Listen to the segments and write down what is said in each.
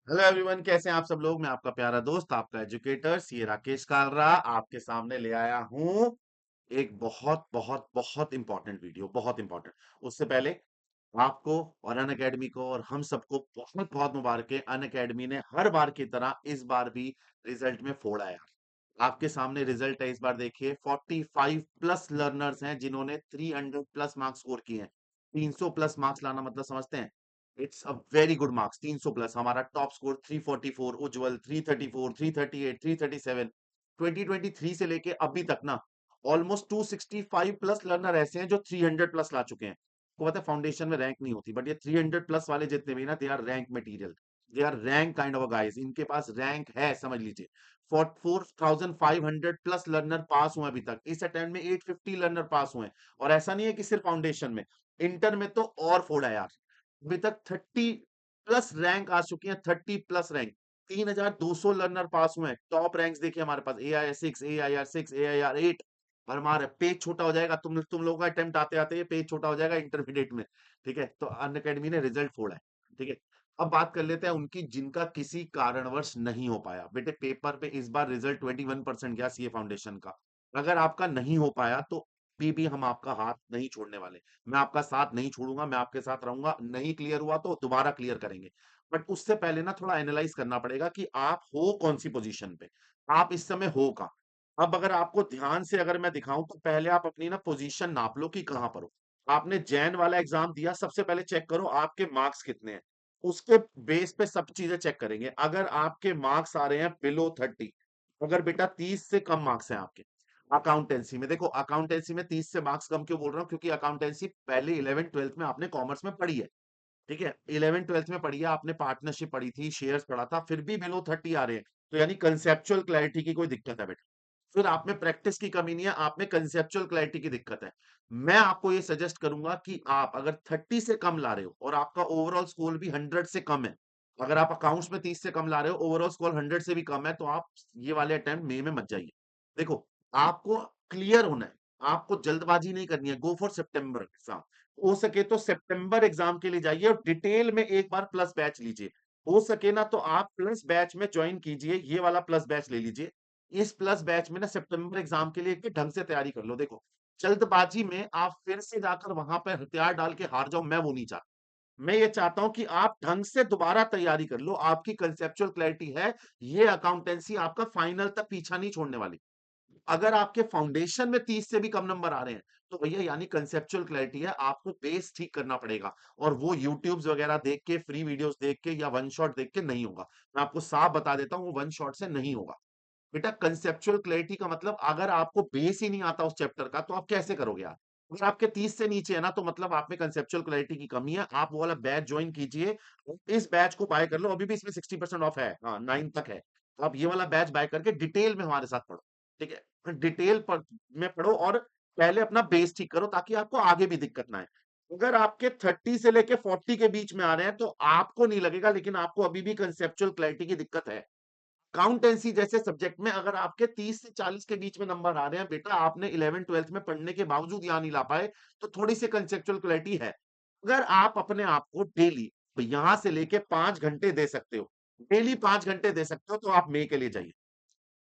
Hello everyone, कैसे हैं आप सब लोग। मैं आपका प्यारा दोस्त, आपका एजुकेटर सी राकेश कालरा आपके सामने ले आया हूं एक बहुत बहुत बहुत इंपॉर्टेंट वीडियो, बहुत इंपॉर्टेंट। उससे पहले आपको और अन अकेडमी को और हम सबको बहुत बहुत मुबारक है। अन अकेडमी ने हर बार की तरह इस बार भी रिजल्ट में फोड़ा है। आपके सामने रिजल्ट है, इस बार देखिए 45 प्लस लर्नर्स हैं जिन्होंने 300 प्लस मार्क्स स्कोर किए हैं। 300 प्लस मार्क्स लाना मतलब समझते हैं, it's a very good marks. 300 plus, हमारा टॉप स्कोर 344, उज्जवल 334, 338, 337। 2023 से लेके अभी तक ना ऑलमोस्ट 265 प्लस लर्नर ऐसे हैं जो 300 प्लस ला चुके हैं। को पता है फाउंडेशन में रैंक नहीं होती, बट ये 300 प्लस वाले जितने भी ना, they are rank material. They are rank kind of guys, इनके पास रैंक है, समझ लीजिए। 4500 प्लस लर्नर पास हुए अभी तक। इस अटेम्प्ट में 850 लर्नर पास हुए हैं। और ऐसा नहीं है कि सिर्फ फाउंडेशन में, इंटर में तो और फोड़ा है यार। अभी तक 30 प्लस रैंक आ चुकी है, 30 प्लस रैंक। 3200 लर्नर पास हुए हैं। टॉप रैंक्स देखिए हमारे पास, AIR 6, AIR 6, AIR 8। और हमारा पेज छोटा हो जाएगा, तुम लोगों का अटेम्प्ट आते आते ये पेज छोटा हो जाएगा इंटरमीडिएट में। ठीक है, तो अन अकेडमी ने रिजल्ट फोड़ा है। ठीक है, अब बात कर लेते हैं उनकी जिनका किसी कारणवश नहीं हो पाया। बेटे पेपर पे इस बार रिजल्ट 21% गया सीए फाउंडेशन का। अगर आपका नहीं हो पाया तो भी हम आपका हाथ नहीं छोड़ने वाले। मैं आपका साथ नहीं छोड़ूंगा, मैं आपके साथ रहूंगा। नहीं क्लियर हुआ तो दोबारा क्लियर करेंगे। बट उससे पहले ना थोड़ा एनालाइज करना पड़ेगा कि आप हो कौन सी पोजीशन पे, आप इस समय हो कहाँ। अब अगर आपको ध्यान से अगर मैं दिखाऊं तो पहले आप अपनी ना पोजीशन नाप लो कि कहां पर हो। आपने जैन वाला एग्जाम दिया, सबसे पहले चेक करो आपके मार्क्स कितने हैं। उसके बेस पे सब चीजें चेक करेंगे। अगर आपके मार्क्स आ रहे हैं बिलो 30, अगर बेटा 30 से कम मार्क्स हैं आपके अकाउंटेंसी में, देखो अकाउंटेंसी में 30 से मार्क्स कम क्यों बोल रहा हूँ, क्योंकि अकाउंटेंसी पहले 11 12th में आपने कॉमर्स में पढ़ी है। ठीक है, 11 12th में पढ़ी है आपने, पार्टनरशिप पढ़ी थी, शेयर्स पढ़ा था, फिर भी बिलो 30 आ रहे हैं। तो यानी कंसेप्चुअल क्लैरिटी की कोई दिक्कत है बेटा। फिर आप में प्रैक्टिस की कमी नहीं है, आप में कंसेप्चुअल क्लैरिटी की दिक्कत है। मैं आपको ये सजेस्ट करूंगा कि आप अगर 30 से कम ला रहे हो और आपका ओवरऑल स्कोर भी 100 से कम है, अगर आप अकाउंट्स में 30 से कम ला रहे हो, ओवरऑल स्कोर 100 से भी कम है, तो आप ये वाले अटेम्प्ट मई में मत जाइए। देखो, आपको क्लियर होना है, आपको जल्दबाजी नहीं करनी है। Go for September exam. हो सके तो सितंबर एग्जाम के लिए जाइए और डिटेल में एक बार प्लस बैच लीजिए। हो सके ना तो आप प्लस बैच में ज्वाइन कीजिए, ये वाला प्लस बैच ले लीजिए। इस प्लस बैच में ना सितंबर एग्जाम के लिए के ढंग से तैयारी कर लो। देखो, जल्दबाजी में आप फिर से जाकर वहां पर हथियार डाल के हार जाओ, मैं वो नहीं चाहता। मैं ये चाहता हूं कि आप ढंग से दोबारा तैयारी कर लो। आपकी कंसेप्चुअल क्लैरिटी है, ये अकाउंटेंसी आपका फाइनल तक पीछा नहीं छोड़ने वाली। अगर आपके फाउंडेशन में 30 से भी कम नंबर आ रहे हैं, तो भैया यानी कंसेप्चुअल क्लैरिटी है, आपको बेस ठीक करना पड़ेगा। और वो यूट्यूब्स वगैरह देख के, फ्री वीडियोस देख के या वन शॉट देख के नहीं होगा। मैं आपको साफ बता देता हूं, वो वन शॉट से नहीं होगा। बेटा कंसेप्चुअल क्लैरिटी का मतलब, अगर आपको बेस ही नहीं आता उस चैप्टर का तो आप कैसे करोगे यार। अगर आपके 30 से नीचे है ना, तो मतलब आप में कंसेप्चुअल क्लैरिटी की कमी है। आप वो वाला बैच ज्वाइन कीजिए, इस बैच को बाय कर लो। अभी भी इसमें 60% ऑफ है, हाँ 9 तक है। तो आप ये वाला बैच बाय करके डिटेल में हमारे साथ पढ़ो। ठीक है, डिटेल पर में पढ़ो और पहले अपना बेस ठीक करो, ताकि आपको आगे भी दिक्कत ना आए। अगर आपके 30 से लेके 40 के बीच में आ रहे हैं तो आपको नहीं लगेगा, लेकिन आपको अभी भी कंसेप्चुअल क्लैरिटी की दिक्कत है। अकाउंटेंसी जैसे सब्जेक्ट में अगर आपके 30 से 40 के बीच में नंबर आ रहे हैं, बेटा आपने 11 12th में पढ़ने के बावजूद यहाँ नहीं ला पाए, तो थोड़ी सी कंसेप्चुअल क्लैरिटी है। अगर आप अपने आप को डेली यहां से लेके 5 घंटे दे सकते हो, डेली 5 घंटे दे सकते हो, तो आप मे के लिए जाइए।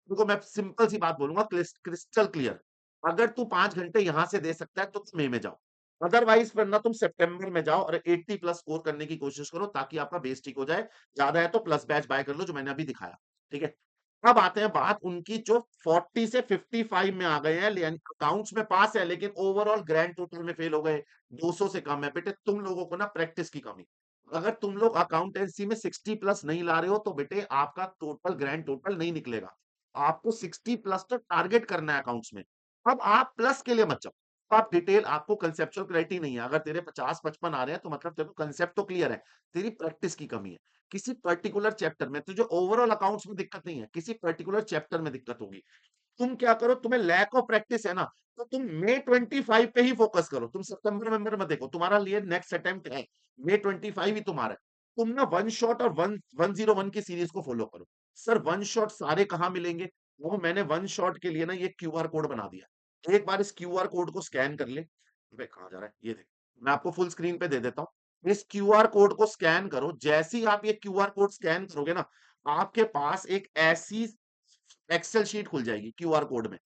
देखो मैं सिंपल सी बात बोलूंगा, क्रिस्टल क्लियर। अगर तू 5 घंटे यहां से दे सकता है तो तुम मई में जाओ। अदरवाइज फिर ना तुम सितंबर में जाओ और 80 प्लस स्कोर करने की कोशिश करो, ताकि आपका बेस ठीक हो जाए। ज्यादा है तो प्लस बैच बाय कर लो, जो मैंने अभी दिखाया। ठीक है, अब आते हैं बात उनकी जो 40 से 55 में आ गए हैं, यानी अकाउंट्स में पास है लेकिन ओवरऑल ग्रैंड टोटल में फेल हो गए। 200 से कम है। बेटे तुम लोगों को ना प्रैक्टिस की कमी। अगर तुम लोग अकाउंटेंसी में 60 प्लस नहीं ला रहे हो, तो बेटे आपका टोटल ग्रैंड टोटल नहीं निकलेगा। आपको 60 प्लस तो टारगेट करना है अकाउंट्स में। अब आप प्लस के लिए मत जाओ। आप डिटेल, आपको कंसेप्चुअल क्लैरिटी नहीं है। अगर तेरे 50 55 आ रहे हैं तो मतलब तेरे को कंसेप्ट तो क्लियर है, तेरी प्रैक्टिस की कमी है। किसी पर्टिकुलर चैप्टर में तुझे, ओवरऑल अकाउंट्स में दिक्कत नहीं है, किसी पर्टिकुलर चैप्टर में दिक्कत होगी। तुम क्या करो, तुम्हें लैक ऑफ प्रैक्टिस है ना, तो तुम May 25 पे ही फोकस करो। तुम सितंबर नवंबर में देखो, तुम्हारा लिए नेक्स्ट अटेम्प्ट है May 25 ही तुम्हारा है। तुम ना वन शॉट और 101 की सीरीज को फॉलो करो। सर वन शॉट सारे कहाँ मिलेंगे, वो मैंने वन शॉट के लिए ना ये क्यूआर कोड बना दिया। एक बार इस क्यूआर कोड को स्कैन कर ले। अबे कहाँ जा रहा है, ये देख, मैं आपको फुल स्क्रीन पे दे देता हूँ। इस क्यूआर कोड को स्कैन करो। जैसे ही आप ये क्यूआर कोड स्कैन करोगे ना, आपके पास एक ऐसी एक्सेल शीट खुल जाएगी क्यूआर कोड में।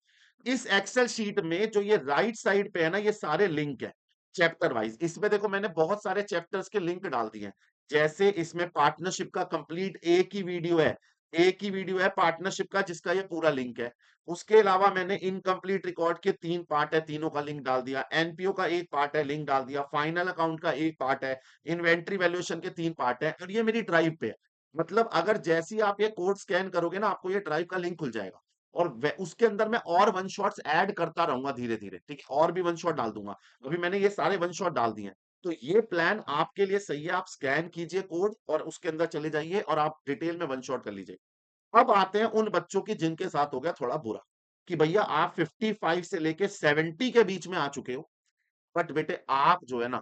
इस एक्सेल शीट में जो ये राइट साइड पे है ना, ये सारे लिंक है चैप्टर वाइज। इसमें देखो मैंने बहुत सारे चैप्टर्स के लिंक डाल दिए हैं। जैसे इसमें पार्टनरशिप का कंप्लीट एक ही वीडियो है, एक ही वीडियो है पार्टनरशिप का, जिसका ये पूरा लिंक है। उसके अलावा मैंने इनकम्प्लीट रिकॉर्ड के 3 पार्ट है, तीनों का लिंक डाल दिया। एनपीओ का एक पार्ट है, लिंक डाल दिया। फाइनल अकाउंट का एक पार्ट है। इन्वेंट्री वैल्यूएशन के 3 पार्ट है, और ये मेरी ड्राइव पे है। मतलब अगर जैसे ही आप ये कोड स्कैन करोगे ना, आपको ये ड्राइव का लिंक खुल जाएगा। और उसके अंदर मैं और वन शॉट्स ऐड करता रहूंगा धीरे धीरे, ठीक है, और भी वन शॉट डाल दूंगा। अभी मैंने ये सारे वन शॉट डाल दिए हैं। तो ये प्लान आपके लिए सही है। आप स्कैन कीजिए कोड और उसके अंदर चले जाइए और आप डिटेल में वन शॉट कर लीजिए। अब आते हैं उन बच्चों की जिनके साथ हो गया थोड़ा बुरा, कि भैया आप 55 से लेके 70 के बीच में आ चुके हो, बट बेटे आप जो है ना,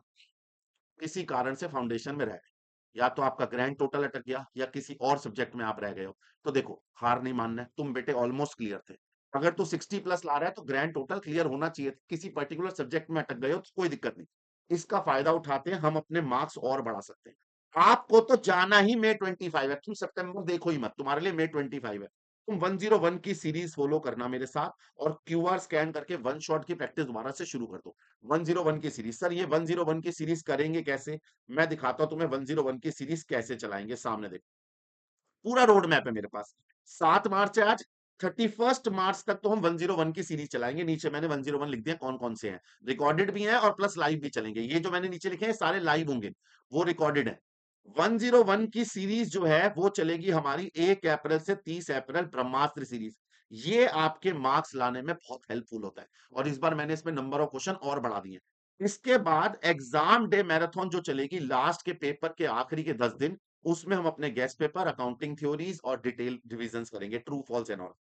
किसी कारण से फाउंडेशन में रह गए। या तो आपका ग्रैंड टोटल अटक गया, या किसी और सब्जेक्ट में आप रह गए हो। तो देखो, हार नहीं मानना है। तुम बेटे ऑलमोस्ट क्लियर थे। अगर तू 60 प्लस ला रहा है तो ग्रैंड टोटल क्लियर होना चाहिए। किसी पर्टिकुलर सब्जेक्ट में अटक गए हो तो कोई दिक्कत नहीं। इसका फायदा उठाते हैं, हम अपने मार्क्स और बढ़ा सकते हैं। आपको तो जाना ही मई 25 है। तुम सितंबर देखो ही मत, तुम्हारे लिए मई 25 है। तुम 101 की सीरीज फॉलो करना मेरे साथ, और क्यूआर स्कैन करके वन शॉट की प्रैक्टिस दोबारा से शुरू कर दो। 101 की सीरीज। सर ये 101 की सीरीज करेंगे कैसे? मैं दिखाता हूं तुम्हें 101 की सीरीज कैसे चलाएंगे। सामने देखो, पूरा रोड मैप है मेरे पास। 7 मार्च है आज, 31 मार्च तक तो हम 101 की सीरीज चलाएंगे। नीचे मैंने 101 लिख दिया कौन कौन से हैं, रिकॉर्डेड भी हैं और प्लस लाइव भी चलेंगे। ये जो मैंने नीचे लिखे हैं सारे लाइव होंगे, वो रिकॉर्डेड है। 101 की सीरीज जो है वो चलेगी हमारी 1 अप्रैल से 30 अप्रैल, ब्रह्मास्त्र सीरीज। ये आपके मार्क्स लाने में बहुत हेल्पफुल होता है, और इस बार मैंने इसमें नंबर ऑफ क्वेश्चन और बढ़ा दिए। इसके बाद एग्जाम डे मैराथन जो चलेगी लास्ट के पेपर के आखिरी के 10 दिन, उसमें हम अपने गेस्ट पेपर, अकाउंटिंग थ्योरीज और डिटेल रिविजन्स करेंगे, ट्रू फॉल्स एंड ऑल।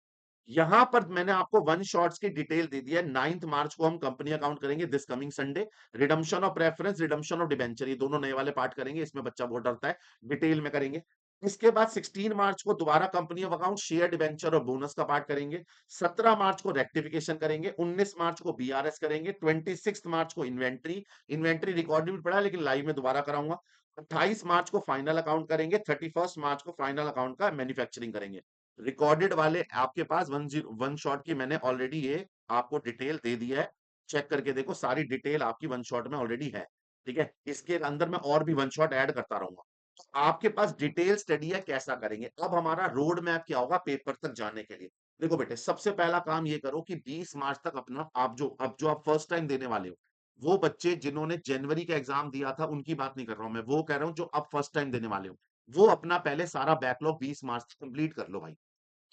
यहां पर मैंने आपको वन शॉट्स की डिटेल दे दी है। 9 मार्च को हम कंपनी अकाउंट करेंगे, this coming Sunday. Redemption of preference, redemption of debenture, ये दोनों नए वाले पार्ट करेंगे। इसमें बच्चा बहुत डरता है, डिटेल में करेंगे। इसके बाद 16 मार्च को दोबारा company of account, share debenture और बोनस का पार्ट करेंगे। 17 मार्च को रेक्टिफिकेशन करेंगे। 19 मार्च को बीआरएस करेंगे। 26 मार्च को इन्वेंट्री। इन्वेंट्री रिकॉर्ड भी पड़ा है लेकिन लाइव में दोबारा कराऊंगा। 28 मार्च को फाइनल अकाउंट करेंगे। 31 मार्च को फाइनल अकाउंट का मैन्युफैक्चरिंग करेंगे। रिकॉर्डेड वाले आपके पास वन शॉट की मैंने ऑलरेडी ये आपको डिटेल दे दिया है। चेक करके देखो, सारी डिटेल आपकी वन शॉट में ऑलरेडी है। ठीक है, इसके अंदर मैं और भी वन शॉट ऐड करता रहूंगा। तो आपके पास डिटेल स्टडी है कैसा करेंगे। अब हमारा रोड मैप क्या होगा पेपर तक जाने के लिए। देखो बेटे, सबसे पहला काम ये करो कि 20 मार्च तक अपना, आप फर्स्ट टाइम देने वाले हो, वो बच्चे जिन्होंने जनवरी का एग्जाम दिया था उनकी बात नहीं कर रहा हूं मैं, वो कह रहा हूं जो अब फर्स्ट टाइम देने वाले हो, वो अपना पहले सारा बैकलॉग 20 मार्च तक कंप्लीट कर लो भाई।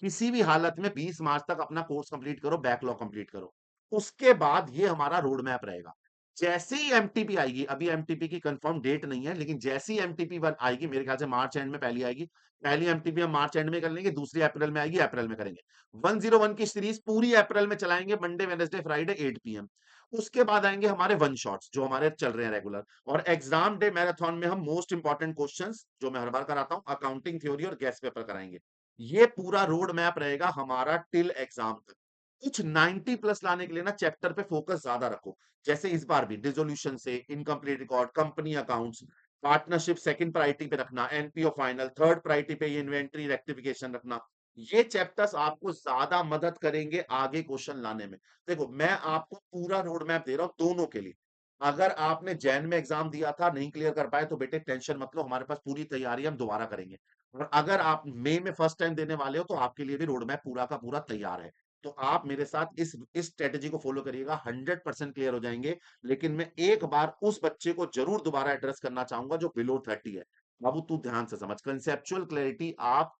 किसी भी हालत में 20 मार्च तक अपना कोर्स कंप्लीट करो, बैकलॉग कंप्लीट करो। उसके बाद ये हमारा रोड मैप रहेगा। जैसे ही एमटीपी आएगी, अभी एमटीपी की कंफर्म डेट नहीं है, लेकिन जैसे ही एमटीपी वन आएगी, मेरे ख्याल से मार्च एंड में पहली आएगी। पहली एमटीपी हम मार्च एंड में कर लेंगे, दूसरी अप्रैल में आएगी, अप्रैल में करेंगे। 101 की सीरीज पूरी अप्रैल में चलाएंगे, मंडे वेडनेसडे फ्राइडे 8 पीएम। उसके बाद आएंगे हमारे वन शॉट्स जो हमारे चल रहे हैं रेगुलर। और एग्जाम डे मैराथन में हम मोस्ट इंपॉर्टेंट क्वेश्चंस जो मैं हर बार कराता हूं, अकाउंटिंग थ्योरी और गेस्ट पेपर कराएंगे। ये पूरा रोड मैप रहेगा हमारा टिल एग्जाम तक। कुछ 90 प्लस लाने के लिए ना चैप्टर पे फोकस ज्यादा रखो। जैसे इस बार भी डिसोल्यूशन से incomplete record, company accounts, partnership second priority पे रखना, एनपीओ फाइनल थर्ड प्रायोरिटी पे, ये इन्वेंट्री रेक्टिफिकेशन रखना। ये चैप्टर्स आपको ज्यादा मदद करेंगे आगे क्वेश्चन लाने में। देखो, मैं आपको पूरा रोड मैप दे रहा हूं दोनों के लिए। अगर आपने जैन में एग्जाम दिया था नहीं क्लियर कर पाए तो बेटे टेंशन मत लो, हमारे पास पूरी तैयारी है, हम दोबारा करेंगे। और अगर आप मई में फर्स्ट टाइम देने वाले हो तो आपके लिए भी रोड मैप पूरा का पूरा तैयार है। तो आप मेरे साथ इस स्ट्रेटेजी को फॉलो करिएगा, 100% क्लियर हो जाएंगे। लेकिन मैं एक बार उस बच्चे को जरूर दोबारा एड्रेस करना चाहूंगा जो बिलो 30 है। बाबू तू ध्यान से समझ, कंसेप्चुअल क्लैरिटी आप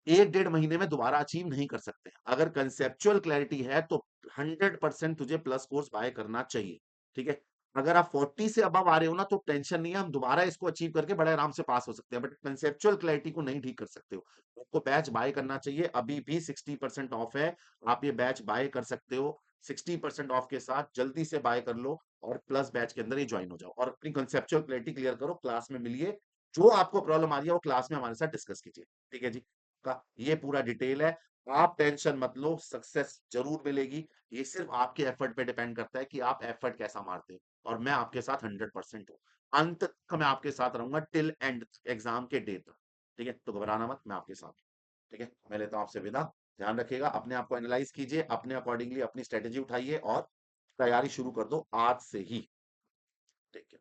1 डेढ़ महीने में दोबारा अचीव नहीं कर सकते। अगर कंसेप्चुअल क्लैरिटी है तो 100% तुझे प्लस कोर्स बाय करना चाहिए। ठीक है, अगर आप 40 से अबव आ रहे हो ना तो टेंशन नहीं है, हम दोबारा इसको अचीव करके बड़े आराम से पास हो सकते हैं, बट कंसेप्चुअल क्लैरिटी को नहीं ठीक कर सकते हो। आपको बैच बाय करना चाहिए, अभी भी 60% ऑफ है। आप ये बैच बाय कर सकते हो 60% ऑफ के साथ, जल्दी से बाय कर लो और प्लस बैच के अंदर ही ज्वाइन हो जाओ और अपनी कंसेप्चुअल क्लैरिटी क्लियर करो। क्लास में मिलिए, जो आपको प्रॉब्लम आ रही है वो क्लास में हमारे साथ डिस्कस कीजिए। ठीक है जी, का ये पूरा डिटेल है। आप टेंशन मत लो, सक्सेस जरूर मिलेगी। ये सिर्फ आपके एफर्ट पे डिपेंड करता है कि आप एफर्ट कैसा मारते हैं, और मैं आपके साथ 100% हूँ। अंत तक मैं आपके साथ रहूंगा, टिल एंड एग्जाम के डे तक। ठीक है, तो घबराना मत, मैं आपके साथ हूं। ठीक है, मैं लेता हूं आपसे विदा। ध्यान रखिएगा, अपने आप को एनालाइज कीजिए, अपने अकॉर्डिंगली अपनी स्ट्रेटेजी उठाइए और तैयारी शुरू कर दो आज से ही। ठीक है।